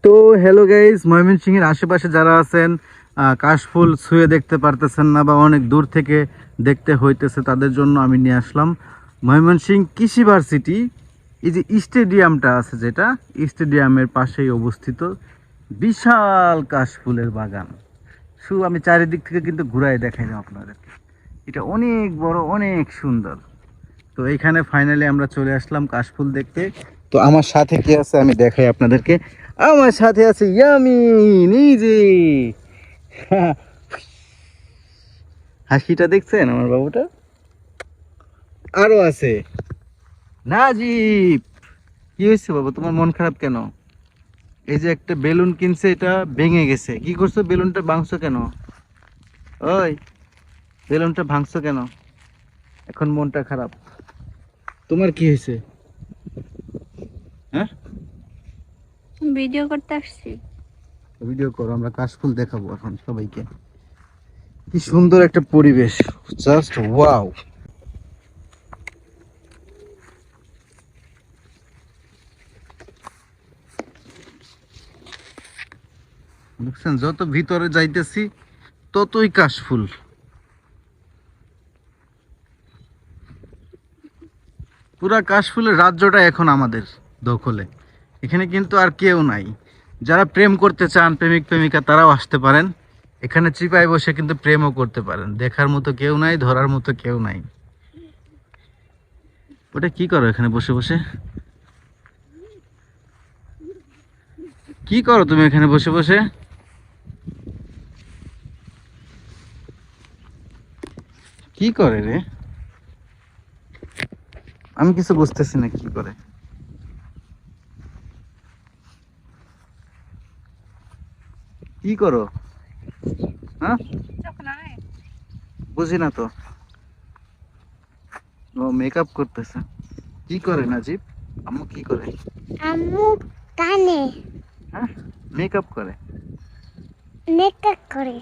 তো hello guys, ময়মনসিংহের আশেপাশে যারা আছেন কাশফুল ছুঁয়ে দেখতে পারতেছেন না বা অনেক দূর থেকে দেখতে হইতেছে, তাদের জন্য আমি নিয়ে আসলাম ময়মনসিংহ কৃষি ভার্সিটি। এই যে স্টেডিয়ামটা আছে, যেটা স্টেডিয়ামের পাশেই অবস্থিত বিশাল কাশফুলের বাগান। শুধু আমি চারিদিক থেকে কিন্তু ঘুরাই দেখাই না আপনাদেরকে, এটা অনেক বড়, অনেক সুন্দর। তো এইখানে ফাইনালি আমরা চলে আসলাম কাশফুল দেখতে। তো আমার সাথে কি আছে আমি দেখাই আপনাদেরকে। আমার সাথে আছে ইয়ামিন, এই যে হাসিটা দেখছেন আমার বাবুটা। আরো আছে নাজিব। কি হয়েছে বাবা, তোমার মন খারাপ কেন? এই যে একটা বেলুন কিনছে, এটা ভেঙে গেছে। কি করছো, বেলুনটা ভাঙছো কেন? ওই বেলুনটা ভাঙছো কেন? এখন মনটা খারাপ। তোমার কি হয়েছে? হ্যাঁ, ভিডিও করতে আসছি। ভিডিও করো, আমরা কাশফুল দেখাবো এখন সবাইকে। কি সুন্দর একটা পরিবেশ, জাস্ট ওয়াও। দেখছেন, যত ভিতরে যাইতেছি ততই কাশফুল। পুরা কাশফুলের রাজ্যটা এখন আমাদের দখলে। এখানে কিন্তু আর কেউ নাই। যারা প্রেম করতে চান, প্রেমিক প্রেমিকা, তারাও আসতে পারেন এখানে। চিপায় বসে কিন্তু প্রেমও করতে পারেন। দেখার মতো কেউ নাই, ধরার মতো কেউ নাই। ওটা কি করো এখানে বসে বসে? কি করো তুমি এখানে বসে বসে? কি করে রে? আমি কিছু বুঝতেছি না কি করে। কি করো? হ্যাঁ, বুঝি না তো। ও মেকআপ করতেছে। কি করে নাজিব? আম্মু কি করে? আম্মু কানে হ্যাঁ, মেকআপ করে। মেকআপ করে।